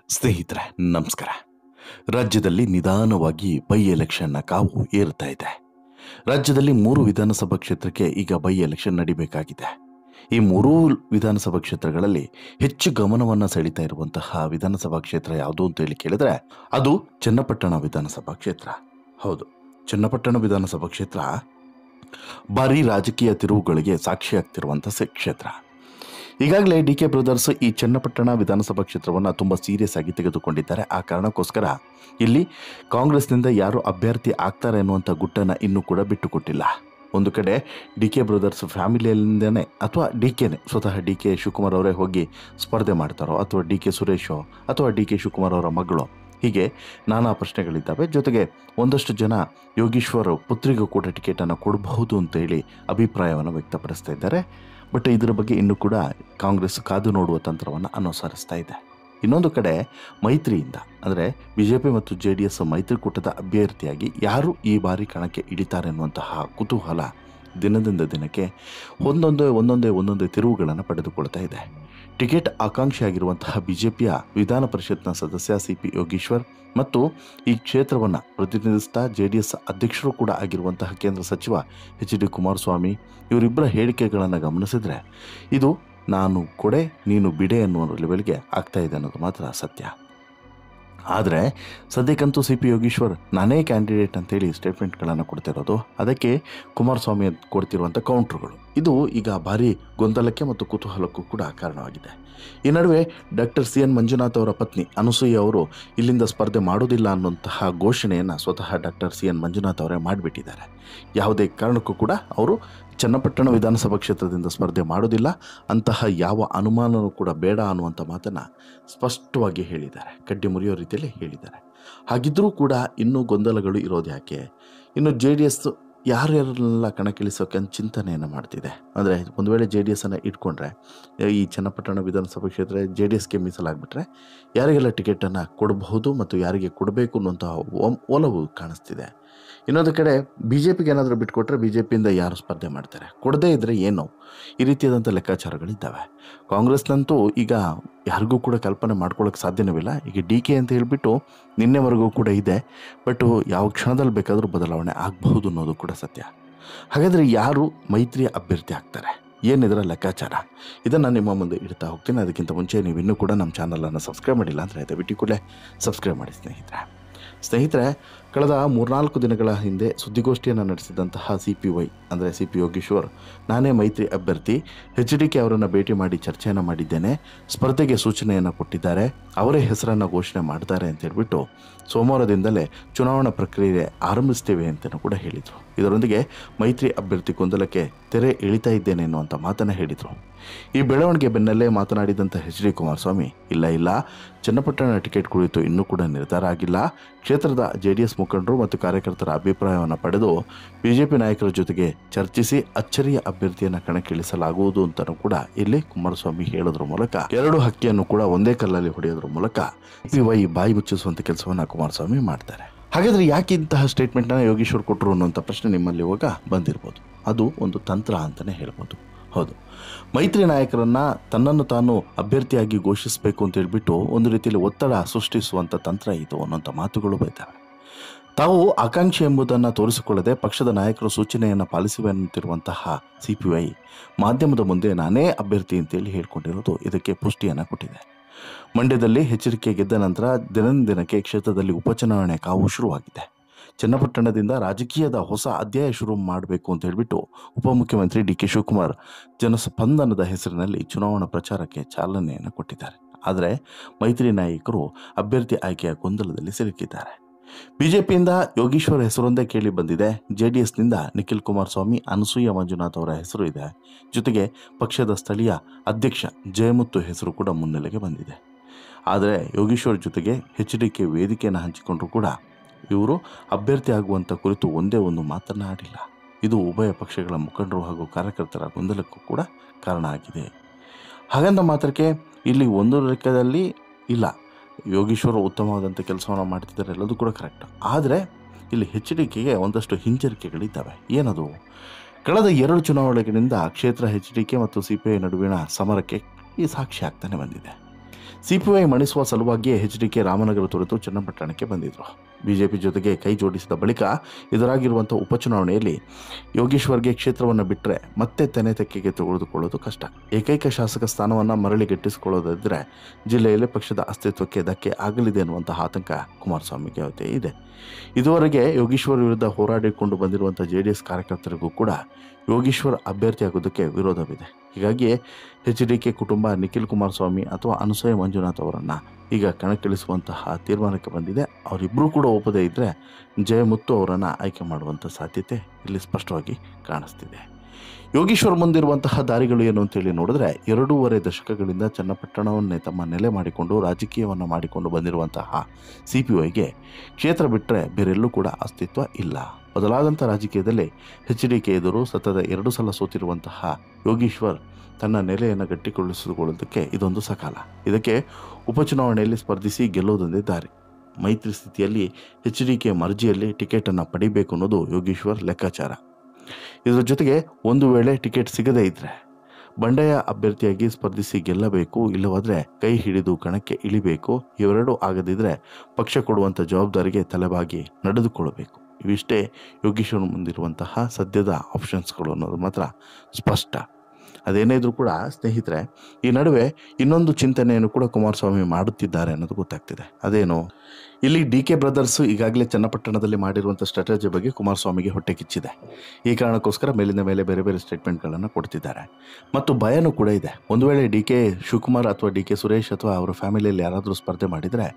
ಸ್ನೇಹಿತರೆ, ನಮಸ್ಕಾರ. ರಾಜ್ಯದಲ್ಲಿ ನಿಧಾನವಾಗಿ ಬೈ ಎಲೆಕ್ಷನ್ನ ಕಾವು ಏರುತ್ತಾ ಇದೆ. ರಾಜ್ಯದಲ್ಲಿ 3 ವಿಧಾನಸಭಾ ಕ್ಷೇತ್ರಕ್ಕೆ ಈಗ ಬೈ ಎಲೆಕ್ಷನ್ ನಡಿಬೇಕಾಗಿದೆ. ಈ 3 ವಿಧಾನಸಭಾ ಕ್ಷೇತ್ರಗಳಲ್ಲಿ ಹೆಚ್ಚು ಗಮನವನ್ನು ಸೆಳೀತಾ ಇರುವಂತಹ ವಿಧಾನಸಭಾ ಕ್ಷೇತ್ರ ಯಾವುದು ಅಂತ ಹೇಳಿ ಕೇಳಿದ್ರೆ ಅದು ಚನ್ನಪಟ್ಟಣ ವಿಧಾನಸಭಾ ಕ್ಷೇತ್ರ. ಹೌದು, ಚನ್ನಪಟ್ಟಣ ವಿಧಾನಸಭಾ ಕ್ಷೇತ್ರ ಭಾರೀ ರಾಜಕೀಯ ತಿರುವುಗಳಿಗೆ ಸಾಕ್ಷಿಯಾಗ್ತಿರುವಂತಹ ಕ್ಷೇತ್ರ. ಈಗಾಗಲೇ ಡಿ.ಕೆ. ಬ್ರದರ್ಸ್ ಈ ಚನ್ನಪಟ್ಟಣ ವಿಧಾನಸಭಾ ಕ್ಷೇತ್ರವನ್ನು ತುಂಬ ಸೀರಿಯಸ್ ಆಗಿ ತೆಗೆದುಕೊಂಡಿದ್ದಾರೆ. ಆ ಕಾರಣಕ್ಕೋಸ್ಕರ ಇಲ್ಲಿ ಕಾಂಗ್ರೆಸ್ನಿಂದ ಯಾರು ಅಭ್ಯರ್ಥಿ ಆಗ್ತಾರೆ ಅನ್ನುವಂಥ ಗುಟ್ಟನ್ನು ಇನ್ನೂ ಕೂಡ ಬಿಟ್ಟುಕೊಟ್ಟಿಲ್ಲ. ಒಂದು ಕಡೆ ಡಿ.ಕೆ. ಬ್ರದರ್ಸ್ ಫ್ಯಾಮಿಲಿಯಿಂದನೇ ಅಥವಾ ಡಿ.ಕೆನೇ ಸ್ವತಃ ಡಿ.ಕೆ. ಶಿವಕುಮಾರ್ ಅವರೇ ಹೋಗಿ ಸ್ಪರ್ಧೆ ಮಾಡ್ತಾರೋ ಅಥವಾ ಡಿ.ಕೆ. ಸುರೇಶೋ ಅಥವಾ ಡಿ.ಕೆ. ಶಿವಕುಮಾರ್ ಅವರ ಮಗಳು, ಹೀಗೆ ನಾನಾ ಪ್ರಶ್ನೆಗಳಿದ್ದಾವೆ. ಜೊತೆಗೆ ಒಂದಷ್ಟು ಜನ ಯೋಗೀಶ್ವರ್ ಪುತ್ರಿಗೂ ಕೂಡ ಟಿಕೆಟನ್ನು ಕೊಡಬಹುದು ಅಂತೇಳಿ ಅಭಿಪ್ರಾಯವನ್ನು ವ್ಯಕ್ತಪಡಿಸ್ತಾ ಇದ್ದಾರೆ. ಬಟ್ ಇದರ ಬಗ್ಗೆ ಇನ್ನೂ ಕೂಡ ಕಾಂಗ್ರೆಸ್ ಕಾದು ನೋಡುವ ತಂತ್ರವನ್ನು ಅನುಸರಿಸ್ತಾ ಇದೆ. ಇನ್ನೊಂದು ಕಡೆ ಮೈತ್ರಿಯಿಂದ ಅಂದರೆ BJP ಮತ್ತು JDS ಮೈತ್ರಿಕೂಟದ ಅಭ್ಯರ್ಥಿಯಾಗಿ ಯಾರು ಈ ಬಾರಿ ಕಣಕ್ಕೆ ಇಳಿತಾರೆ ಅನ್ನುವಂತಹ ಕುತೂಹಲ ದಿನದಿಂದ ದಿನಕ್ಕೆ ಒಂದೊಂದೇ ತಿರುವುಗಳನ್ನು ಪಡೆದುಕೊಳ್ತಾ ಇದೆ. ಟಿಕೆಟ್ ಆಕಾಂಕ್ಷಿಯಾಗಿರುವಂತಹ BJPಯ ವಿಧಾನ ಪರಿಷತ್ನ ಸದಸ್ಯ CP ಯೋಗೀಶ್ವರ್ ಮತ್ತು ಈ ಕ್ಷೇತ್ರವನ್ನು ಪ್ರತಿನಿಧಿಸ್ತಾ JDS ಅಧ್ಯಕ್ಷರು ಕೂಡ ಆಗಿರುವಂತಹ ಕೇಂದ್ರ ಸಚಿವ HD ಕುಮಾರಸ್ವಾಮಿ ಇವರಿಬ್ಬರ ಹೇಳಿಕೆಗಳನ್ನು ಗಮನಿಸಿದರೆ ಇದು ನಾನು ಕೊಡೆ ನೀನು ಬಿಡೆ ಅನ್ನುವ ಲೆವೆಲ್ಗೆ ಆಗ್ತಾ ಇದೆ ಅನ್ನೋದು ಮಾತ್ರ ಸತ್ಯ. ಆದರೆ ಸದ್ಯಕ್ಕಂತೂ CP ಯೋಗೀಶ್ವರ್ ನಾನೇ ಕ್ಯಾಂಡಿಡೇಟ್ ಅಂತೇಳಿ ಸ್ಟೇಟ್ಮೆಂಟ್ಗಳನ್ನು ಕೊಡ್ತಿರೋದು, ಅದಕ್ಕೆ ಕುಮಾರಸ್ವಾಮಿ ಕೊಡ್ತಿರುವಂಥ ಕೌಂಟ್ರುಗಳು, ಇದು ಈಗ ಭಾರಿ ಗೊಂದಲಕ್ಕೆ ಮತ್ತು ಕುತೂಹಲಕ್ಕೂ ಕೂಡ ಕಾರಣವಾಗಿದೆ. ಈ ನಡುವೆ ಡಾಕ್ಟರ್ CN ಮಂಜುನಾಥ್ ಅವರ ಪತ್ನಿ ಅನಸೂಯ ಅವರು ಇಲ್ಲಿಂದ ಸ್ಪರ್ಧೆ ಮಾಡೋದಿಲ್ಲ ಅನ್ನುವಂತಹ ಘೋಷಣೆಯನ್ನು ಸ್ವತಃ ಡಾಕ್ಟರ್ CN ಮಂಜುನಾಥ್ ಅವರೇ ಮಾಡಿಬಿಟ್ಟಿದ್ದಾರೆ. ಯಾವುದೇ ಕಾರಣಕ್ಕೂ ಕೂಡ ಅವರು ಚನ್ನಪಟ್ಟಣ ವಿಧಾನಸಭಾ ಕ್ಷೇತ್ರದಿಂದ ಸ್ಪರ್ಧೆ ಮಾಡೋದಿಲ್ಲ, ಅಂತಹ ಯಾವ ಅನುಮಾನವೂ ಕೂಡ ಬೇಡ ಅನ್ನುವಂಥ ಮಾತನ್ನು ಸ್ಪಷ್ಟವಾಗಿ ಹೇಳಿದ್ದಾರೆ, ಕಡ್ಡಿ ಮುರಿಯೋ ರೀತಿಯಲ್ಲಿ ಹೇಳಿದ್ದಾರೆ. ಹಾಗಿದ್ದರೂ ಕೂಡ ಇನ್ನೂ ಗೊಂದಲಗಳು ಇರೋದು ಯಾಕೆ? ಇನ್ನು JDS ಯಾರ್ಯಾರೆಲ್ಲ ಕಣಕ್ಕಿಳಿಸೋಕೆ ಚಿಂತನೆಯನ್ನು ಮಾಡ್ತಿದೆ ಅಂದರೆ, ಒಂದು ವೇಳೆ JDSನ್ನು ಇಟ್ಕೊಂಡ್ರೆ ಈ ಚನ್ನಪಟ್ಟಣ ವಿಧಾನಸಭಾ ಕ್ಷೇತ್ರ JDSಗೆ ಮೀಸಲಾಗ್ಬಿಟ್ರೆ ಯಾರಿಗೆಲ್ಲ ಟಿಕೆಟನ್ನು ಕೊಡಬಹುದು ಮತ್ತು ಯಾರಿಗೆ ಕೊಡಬೇಕು ಅನ್ನುವಂತಹ ಒಲವು ಕಾಣಿಸ್ತಿದೆ. ಇನ್ನೊಂದು ಕಡೆ BJPಗೆ ಏನಾದರೂ ಬಿಟ್ಕೊಟ್ರೆ BJPಯಿಂದ ಯಾರು ಸ್ಪರ್ಧೆ ಮಾಡ್ತಾರೆ, ಕೊಡದೇ ಇದ್ದರೆ ಏನು, ಈ ರೀತಿಯಾದಂಥ ಲೆಕ್ಕಾಚಾರಗಳಿದ್ದಾವೆ. ಕಾಂಗ್ರೆಸ್ನಂತೂ ಈಗ ಯಾರಿಗೂ ಕೂಡ ಕಲ್ಪನೆ ಮಾಡ್ಕೊಳ್ಳೋಕ್ಕೆ ಸಾಧ್ಯವಿಲ್ಲ. ಈಗ DK ಅಂತ ಹೇಳಿಬಿಟ್ಟು ನಿನ್ನೆವರೆಗೂ ಕೂಡ ಇದೆ, ಬಟ್ ಯಾವ ಕ್ಷಣದಲ್ಲಿ ಬೇಕಾದರೂ ಬದಲಾವಣೆ ಆಗಬಹುದು ಅನ್ನೋದು ಕೂಡ ಸತ್ಯ. ಹಾಗಾದರೆ ಯಾರು ಮೈತ್ರಿಯ ಅಭ್ಯರ್ಥಿ ಆಗ್ತಾರೆ, ಏನಿದರ ಲೆಕ್ಕಾಚಾರ, ಇದನ್ನು ನಿಮ್ಮ ಮುಂದೆ ಇಡ್ತಾ ಹೋಗ್ತೀನಿ. ಅದಕ್ಕಿಂತ ಮುಂಚೆ ನೀವು ಇನ್ನೂ ಕೂಡ ನಮ್ಮ ಚಾನಲನ್ನು ಸಬ್ಸ್ಕ್ರೈಬ್ ಮಾಡಿಲ್ಲ ಅಂದರೆ ದಯವಿಟ್ಟು ಕೂಡಲೇ ಸಬ್ಸ್ಕ್ರೈಬ್ ಮಾಡಿ ಸ್ನೇಹಿತರೆ. ಕಳೆದ 3-4 ದಿನಗಳ ಹಿಂದೆ ಸುದ್ದಿಗೋಷ್ಠಿಯನ್ನು ನಡೆಸಿದಂತಹ CPY ಅಂದರೆ CP ಯೋಗೀಶ್ವರ್, ನಾನೇ ಮೈತ್ರಿ ಅಭ್ಯರ್ಥಿ, HDK ಅವರನ್ನು ಭೇಟಿ ಮಾಡಿ ಚರ್ಚೆಯನ್ನು ಮಾಡಿದ್ದೇನೆ, ಸ್ಪರ್ಧೆಗೆ ಸೂಚನೆಯನ್ನು ಕೊಟ್ಟಿದ್ದಾರೆ, ಅವರೇ ಹೆಸರನ್ನು ಘೋಷಣೆ ಮಾಡ್ತಾರೆ ಅಂತ ಹೇಳ್ಬಿಟ್ಟು ಸೋಮವಾರದಿಂದಲೇ ಚುನಾವಣಾ ಪ್ರಕ್ರಿಯೆ ಆರಂಭಿಸ್ತೇವೆ ಅಂತಲೂ ಕೂಡ ಹೇಳಿದರು. ಇದರೊಂದಿಗೆ ಮೈತ್ರಿ ಅಭ್ಯರ್ಥಿ ಗೊಂದಲಕ್ಕೆ ತೆರೆ ಎಳಿತಾ ಇದ್ದೇನೆ ಎನ್ನುವಂಥ ಮಾತನ್ನು ಹೇಳಿದರು. ಈ ಬೆಳವಣಿಗೆ ಬೆನ್ನಲ್ಲೇ ಮಾತನಾಡಿದಂಥ HD ಕುಮಾರಸ್ವಾಮಿ, ಇಲ್ಲ ಚನ್ನಪಟ್ಟಣ ಟಿಕೆಟ್ ಕುರಿತು ಇನ್ನೂ ಕೂಡ ನಿರ್ಧಾರ ಆಗಿಲ್ಲ, ಕ್ಷೇತ್ರದ JDS ಮುಖಂಡರು ಮತ್ತು ಕಾರ್ಯಕರ್ತರ ಅಭಿಪ್ರಾಯವನ್ನು ಪಡೆದು BJP ನಾಯಕರ ಜೊತೆಗೆ ಚರ್ಚಿಸಿ ಅಚ್ಚರಿಯ ಅಭ್ಯರ್ಥಿಯನ್ನು ಕಣಕ್ಕಿಳಿಸಲಾಗುವುದು ಅಂತಲೂ ಕೂಡ ಇಲ್ಲಿ ಕುಮಾರಸ್ವಾಮಿ ಹೇಳೋದ್ರ ಮೂಲಕ ಎರಡು ಹಕ್ಕಿಯನ್ನು ಕೂಡ ಒಂದೇ ಕಲ್ಲಲ್ಲಿ ಹೊಡೆಯೋದ್ರ ಮೂಲಕ CPY ಬಾಯಿ ಮುಚ್ಚಿಸುವಂಥ ಕೆಲಸವನ್ನು ಕುಮಾರಸ್ವಾಮಿ ಮಾಡ್ತಾರೆ. ಹಾಗಾದರೆ ಯಾಕೆ ಇಂತಹ ಸ್ಟೇಟ್ಮೆಂಟನ್ನು ಯೋಗೀಶ್ವರ್ ಕೊಟ್ಟರು ಅನ್ನುವಂಥ ಪ್ರಶ್ನೆ ನಿಮ್ಮಲ್ಲಿ ಇವಾಗ ಬಂದಿರ್ಬೋದು. ಅದು ಒಂದು ತಂತ್ರ ಅಂತಲೇ ಹೇಳ್ಬೋದು. ಹೌದು, ಮೈತ್ರಿ ನಾಯಕರನ್ನು ತನ್ನನ್ನು ತಾನು ಅಭ್ಯರ್ಥಿಯಾಗಿ ಘೋಷಿಸಬೇಕು ಅಂತ ಹೇಳ್ಬಿಟ್ಟು ಒಂದು ರೀತಿಯಲ್ಲಿ ಒತ್ತಡ ಸೃಷ್ಟಿಸುವಂಥ ತಂತ್ರ ಇದು ಅನ್ನೋಂಥ ಮಾತುಗಳು ಬರ್ತವೆ. ತಾವು ಆಕಾಂಕ್ಷಿ ಎಂಬುದನ್ನು ತೋರಿಸಿಕೊಳ್ಳದೆ ಪಕ್ಷದ ನಾಯಕರು ಸೂಚನೆಯನ್ನು ಪಾಲಿಸುವೆ ಅನ್ನುತ್ತಿರುವಂತಹ CPY ಮಾಧ್ಯಮದ ಮುಂದೆ ನಾನೇ ಅಭ್ಯರ್ಥಿ ಅಂತೇಳಿ ಹೇಳ್ಕೊಂಡಿರೋದು ಇದಕ್ಕೆ ಪುಷ್ಟಿಯನ್ನು ಕೊಟ್ಟಿದೆ. ಮಂಡ್ಯದಲ್ಲಿ ಎಚ್ಚರಿಕೆ ಗೆದ್ದ ನಂತರ ದಿನಕ್ಕೆ ಕ್ಷೇತ್ರದಲ್ಲಿ ಉಪಚುನಾವಣೆ ಕಾವು ಶುರುವಾಗಿದೆ. ಚನ್ನಪಟ್ಟಣದಿಂದ ರಾಜಕೀಯದ ಹೊಸ ಅಧ್ಯಾಯ ಶುರು ಮಾಡಬೇಕು ಅಂತ ಹೇಳಿಬಿಟ್ಟು ಉಪಮುಖ್ಯಮಂತ್ರಿ DK ಶಿವಕುಮಾರ್ ಜನಸ್ಪಂದನದ ಹೆಸರಿನಲ್ಲಿ ಚುನಾವಣಾ ಪ್ರಚಾರಕ್ಕೆ ಚಾಲನೆಯನ್ನು ಕೊಟ್ಟಿದ್ದಾರೆ. ಆದರೆ ಮೈತ್ರಿ ನಾಯಕರು ಅಭ್ಯರ್ಥಿ ಆಯ್ಕೆಯ ಗೊಂದಲದಲ್ಲಿ ಸಿಲುಕಿದ್ದಾರೆ. BJPಯಿಂದ ಯೋಗೀಶ್ವರ್ ಹೆಸರೊಂದೇ ಕೇಳಿ ಬಂದಿದೆ, JDSನಿಂದ ನಿಖಿಲ್ ಕುಮಾರಸ್ವಾಮಿ, ಅನಸೂಯ ಮಂಜುನಾಥ್ ಅವರ ಹೆಸರು ಇದೆ, ಜೊತೆಗೆ ಪಕ್ಷದ ಸ್ಥಳೀಯ ಅಧ್ಯಕ್ಷ ಜಯಮುತ್ತು ಹೆಸರು ಕೂಡ ಮುನ್ನೆಲೆಗೆ ಬಂದಿದೆ. ಆದರೆ ಯೋಗೀಶ್ವರ್ ಜೊತೆಗೆ HDK ವೇದಿಕೆಯನ್ನು ಹಂಚಿಕೊಂಡರೂ ಕೂಡ ಇವರು ಅಭ್ಯರ್ಥಿ ಆಗುವಂಥ ಕುರಿತು ಒಂದೇ ಒಂದು ಮಾತನಾಡಿಲ್ಲ. ಇದು ಉಭಯ ಪಕ್ಷಗಳ ಮುಖಂಡರು ಹಾಗೂ ಕಾರ್ಯಕರ್ತರ ಗೊಂದಲಕ್ಕೂ ಕೂಡ ಕಾರಣ ಆಗಿದೆ. ಹಾಗಂದ ಮಾತ್ರಕ್ಕೆ ಇಲ್ಲಿ ಒಂದು ಲೆಕ್ಕದಲ್ಲಿ ಇಲ್ಲ, ಯೋಗೀಶ್ವರ ಉತ್ತಮವಾದಂಥ ಕೆಲಸವನ್ನು ಮಾಡ್ತಿದ್ದಾರೆ, ಎಲ್ಲದೂ ಕೂಡ ಕರೆಕ್ಟ್. ಆದರೆ ಇಲ್ಲಿ HDKಗೆ ಒಂದಷ್ಟು ಹಿಂಜರಿಕೆಗಳಿದ್ದಾವೆ. ಏನದು? ಕಳೆದ 2 ಚುನಾವಣೆಗಳಿಂದ ಕ್ಷೇತ್ರ HDK ಮತ್ತು CPI ನಡುವಿನ ಸಮರಕ್ಕೆ ಈ ಸಾಕ್ಷಿ ಆಗ್ತಾನೆ ಬಂದಿದೆ. ಸಿಪಿಐ ಮಣಿಸುವ ಸಲುವಾಗಿಯೇ ಎಚ್ಡಿಕೆ ರಾಮನಗರ ತೊರೆದು ಚನ್ನಪಟ್ಟಣಕ್ಕೆ ಬಂದಿದ್ರು. ಬಿಜೆಪಿ ಜೊತೆಗೆ ಕೈ ಜೋಡಿಸಿದ ಬಳಿಕ ಎದುರಾಗಿರುವಂಥ ಉಪಚುನಾವಣೆಯಲ್ಲಿ ಯೋಗೇಶ್ವರ್ಗೆ ಕ್ಷೇತ್ರವನ್ನು ಬಿಟ್ಟರೆ ಮತ್ತೆ ತೆನೆ ತೆಕ್ಕೆಗೆ ತೆಗೆದುಕೊಳ್ಳೋದು ಕಷ್ಟ. ಏಕೈಕ ಶಾಸಕ ಸ್ಥಾನವನ್ನು ಮರಳಿ ಗಟ್ಟಿಸಿಕೊಳ್ಳೋದಿದ್ದರೆ ಜಿಲ್ಲೆಯಲ್ಲಿ ಪಕ್ಷದ ಅಸ್ತಿತ್ವಕ್ಕೆ ಧಕ್ಕೆ ಆಗಲಿದೆ ಅನ್ನುವಂತಹ ಆತಂಕ ಕುಮಾರಸ್ವಾಮಿಗೆ ಇದೆ. ಇದುವರೆಗೆ ಯೋಗೇಶ್ವರ್ ವಿರುದ್ಧ ಹೋರಾಡಿಕೊಂಡು ಬಂದಿರುವಂಥ JDS ಕಾರ್ಯಕರ್ತರಿಗೂ ಕೂಡ ಯೋಗೇಶ್ವರ್ ಅಭ್ಯರ್ಥಿಯಾಗೋದಕ್ಕೆ ವಿರೋಧವಿದೆ. ಹೀಗಾಗಿ ಎಚ್ಡಿಕೆ ಕುಟುಂಬ ನಿಖಿಲ್ ಕುಮಾರಸ್ವಾಮಿ ಅಥವಾ ಅನಸೂಯ ಮಂಜುನಾಥ್ ಅವರನ್ನು ಈಗ ಕಣಕ್ಕಿಳಿಸುವಂತಹ ತೀರ್ಮಾನಕ್ಕೆ ಬಂದಿದೆ. ಅವರಿಬ್ಬರೂ ಕೂಡ ಒಪ್ಪದೇ ಇದ್ದರೆ ಜಯಮುತ್ತು ಅವರನ್ನು ಆಯ್ಕೆ ಮಾಡುವಂಥ ಸಾಧ್ಯತೆ ಇಲ್ಲಿ ಸ್ಪಷ್ಟವಾಗಿ ಕಾಣಿಸ್ತಿದೆ. ಯೋಗೇಶ್ವರ್ ಮುಂದಿರುವಂತಹ ದಾರಿಗಳು ಏನು ಅಂತೇಳಿ ನೋಡಿದ್ರೆ 2.5 ದಶಕಗಳಿಂದ ಚನ್ನಪಟ್ಟಣವನ್ನೇ ತಮ್ಮ ನೆಲೆ ಮಾಡಿಕೊಂಡು ರಾಜಕೀಯವನ್ನು ಮಾಡಿಕೊಂಡು ಬಂದಿರುವಂತಹ ಸಿಪಿಐಗೆ ಕ್ಷೇತ್ರ ಬಿಟ್ಟರೆ ಬೇರೆಲ್ಲೂ ಕೂಡ ಅಸ್ತಿತ್ವ ಇಲ್ಲ. ಬದಲಾದಂಥ ರಾಜಕೀಯದಲ್ಲಿ ಎಚ್ಡಿಕೆ ಎದುರು ಸತತ 2 ಸಲ ಸೋತಿರುವಂತಹ ಯೋಗೇಶ್ವರ್ ತನ್ನ ನೆಲೆಯನ್ನು ಗಟ್ಟಿಗೊಳಿಸಿಕೊಳ್ಳೋದಕ್ಕೆ ಇದೊಂದು ಸಕಾಲ. ಇದಕ್ಕೆ ಉಪಚುನಾವಣೆಯಲ್ಲಿ ಸ್ಪರ್ಧಿಸಿ ಗೆಲ್ಲೋದೊಂದೇ ದಾರಿ. ಮೈತ್ರಿ ಸ್ಥಿತಿಯಲ್ಲಿ ಎಚ್ಡಿಕೆ ಮರ್ಜಿಯಲ್ಲಿ ಟಿಕೆಟನ್ನು ಪಡಿಬೇಕು ಅನ್ನೋದು ಯೋಗೇಶ್ವರ್ ಲೆಕ್ಕಾಚಾರ. ಇದರ ಜೊತೆಗೆ ಒಂದು ವೇಳೆ ಟಿಕೆಟ್ ಸಿಗದೇ ಇದ್ದರೆ ಬಂಡಾಯ ಅಭ್ಯರ್ಥಿಯಾಗಿ ಸ್ಪರ್ಧಿಸಿ ಗೆಲ್ಲಬೇಕು, ಇಲ್ಲವಾದರೆ ಕೈ ಹಿಡಿದು ಕಣಕ್ಕೆ ಇಳಿಬೇಕು. ಇವೆರಡೂ ಆಗದಿದ್ದರೆ ಪಕ್ಷ ಕೊಡುವಂಥ ಜವಾಬ್ದಾರಿಗೆ ತಲೆಬಾಗಿ ನಡೆದುಕೊಳ್ಳಬೇಕು. ಇವಿಷ್ಟೇ ಯೋಗೇಶ್ವರ್ ಮುಂದಿರುವಂತಹ ಸದ್ಯದ ಆಪ್ಷನ್ಸ್ಗಳು ಅನ್ನೋದು ಮಾತ್ರ ಸ್ಪಷ್ಟ. ಅದೇನೇ ಇದ್ರೂ ಕೂಡ ಸ್ನೇಹಿತರೆ, ಈ ನಡುವೆ ಇನ್ನೊಂದು ಚಿಂತನೆಯನ್ನು ಕೂಡ ಕುಮಾರಸ್ವಾಮಿ ಮಾಡುತ್ತಿದ್ದಾರೆ ಅನ್ನೋದು ಗೊತ್ತಾಗ್ತಿದೆ. ಅದೇನು, ಇಲ್ಲಿ DK ಬ್ರದರ್ಸ್ ಈಗಾಗಲೇ ಚನ್ನಪಟ್ಟಣದಲ್ಲಿ ಮಾಡಿರುವಂಥ ಸ್ಟ್ರಾಟಜಿ ಬಗ್ಗೆ ಕುಮಾರಸ್ವಾಮಿಗೆ ಹೊಟ್ಟೆ ಕಿಚ್ಚಿದೆ. ಈ ಕಾರಣಕ್ಕೋಸ್ಕರ ಮೇಲಿಂದ ಮೇಲೆ ಬೇರೆ ಬೇರೆ ಸ್ಟೇಟ್ಮೆಂಟ್ಗಳನ್ನು ಕೊಡ್ತಿದ್ದಾರೆ ಮತ್ತು ಭಯನೂ ಕೂಡ ಇದೆ. ಒಂದು ವೇಳೆ DK ಶಿವಕುಮಾರ್ ಅಥವಾ DK ಸುರೇಶ್ ಅಥವಾ ಅವರ ಫ್ಯಾಮಿಲಿಯಲ್ಲಿ ಯಾರಾದರೂ ಸ್ಪರ್ಧೆ ಮಾಡಿದರೆ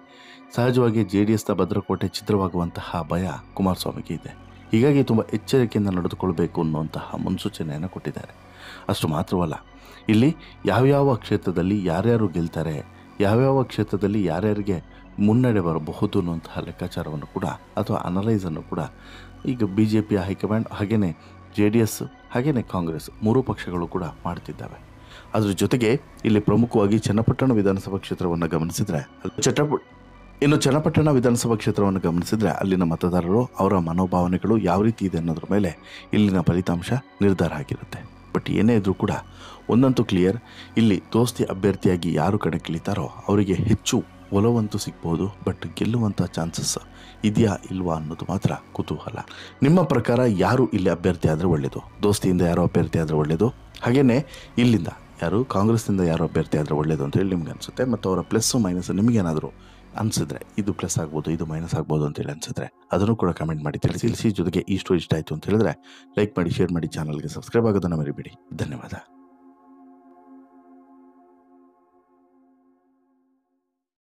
ಸಹಜವಾಗಿ JDSನ ಭದ್ರಕೋಟೆ ಛಿದ್ರವಾಗುವಂತಹ ಭಯ ಕುಮಾರಸ್ವಾಮಿಗೆ ಇದೆ. ಹೀಗಾಗಿ ತುಂಬ ಎಚ್ಚರಿಕೆಯಿಂದ ನಡೆದುಕೊಳ್ಬೇಕು ಅನ್ನುವಂತಹ ಮುನ್ಸೂಚನೆಯನ್ನು ಕೊಟ್ಟಿದ್ದಾರೆ. ಅಷ್ಟು ಮಾತ್ರವಲ್ಲ, ಇಲ್ಲಿ ಯಾವ್ಯಾವ ಕ್ಷೇತ್ರದಲ್ಲಿ ಯಾರ್ಯಾರು ಗೆಲ್ತಾರೆ, ಯಾವ್ಯಾವ ಕ್ಷೇತ್ರದಲ್ಲಿ ಯಾರ್ಯಾರಿಗೆ ಮುನ್ನಡೆ ಬರಬಹುದು ಅನ್ನುವಂತಹ ಲೆಕ್ಕಾಚಾರವನ್ನು ಕೂಡ ಅಥವಾ ಅನಲೈಸನ್ನು ಕೂಡ ಈಗ BJP ಹೈಕಮಾಂಡ್ ಹಾಗೆಯೇ JDS ಹಾಗೆಯೇ ಕಾಂಗ್ರೆಸ್ 3 ಪಕ್ಷಗಳು ಕೂಡ ಮಾಡ್ತಿದ್ದಾವೆ. ಅದ್ರ ಜೊತೆಗೆ ಇಲ್ಲಿ ಪ್ರಮುಖವಾಗಿ ಚನ್ನಪಟ್ಟಣ ವಿಧಾನಸಭಾ ಕ್ಷೇತ್ರವನ್ನು ಗಮನಿಸಿದರೆ ಚನ್ನಪಟ್ಟಣ ವಿಧಾನಸಭಾ ಕ್ಷೇತ್ರವನ್ನು ಗಮನಿಸಿದರೆ ಅಲ್ಲಿನ ಮತದಾರರು ಅವರ ಮನೋಭಾವನೆಗಳು ಯಾವ ರೀತಿ ಇದೆ ಅನ್ನೋದ್ರ ಮೇಲೆ ಇಲ್ಲಿನ ಫಲಿತಾಂಶ ನಿರ್ಧಾರ ಆಗಿರುತ್ತೆ. ಬಟ್ ಏನೇ ಇದ್ರೂ ಕೂಡ ಒಂದಂತೂ ಕ್ಲಿಯರ್, ಇಲ್ಲಿ ದೋಸ್ತಿ ಅಭ್ಯರ್ಥಿಯಾಗಿ ಯಾರು ಕಣಕ್ಕಿಳಿತಾರೋ ಅವರಿಗೆ ಹೆಚ್ಚು ಒಲವಂತೂ ಸಿಗ್ಬೋದು. ಬಟ್ ಗೆಲ್ಲುವಂಥ ಚಾನ್ಸಸ್ ಇದೆಯಾ ಇಲ್ವಾ ಅನ್ನೋದು ಮಾತ್ರ ಕುತೂಹಲ. ನಿಮ್ಮ ಪ್ರಕಾರ ಯಾರು ಇಲ್ಲಿ ಅಭ್ಯರ್ಥಿ ಆದರೆ ಒಳ್ಳೆಯದು? ದೋಸ್ತಿಯಿಂದ ಯಾರೋ ಅಭ್ಯರ್ಥಿ ಆದರೆ ಒಳ್ಳೆಯದು, ಹಾಗೆಯೇ ಇಲ್ಲಿಂದ ಯಾರು ಕಾಂಗ್ರೆಸ್ನಿಂದ ಯಾರೋ ಅಭ್ಯರ್ಥಿ ಆದರೆ ಒಳ್ಳೆಯದು ಅಂತೇಳಿ ನಿಮ್ಗೆ ಅನಿಸುತ್ತೆ? ಮತ್ತು ಅವರ ಪ್ಲಸ್ಸು ಮೈನಸ್ ನಿಮಗೇನಾದರೂ ಅನಿಸಿದ್ರೆ ಇದು ಪ್ಲಸ್ ಆಗ್ಬೋದು, ಇದು ಮೈನಸ್ ಆಗ್ಬೋದು ಅಂತೇಳಿ ಅನಿಸಿದ್ರೆ ಅದನ್ನು ಕೂಡ ಕಮೆಂಟ್ ಮಾಡಿ ತಿಳಿಸಿ. ಜೊತೆಗೆ ಈ ಸ್ಟೋರಿ ಇಷ್ಟ ಆಯಿತು ಅಂತ ಹೇಳಿದ್ರೆ ಲೈಕ್ ಮಾಡಿ, ಶೇರ್ ಮಾಡಿ, ಚಾನಲ್ಗೆ ಸಬ್ಸ್ಕ್ರೈಬ್ ಆಗೋದನ್ನು ಮರಿಬೇಡಿ. ಧನ್ಯವಾದ.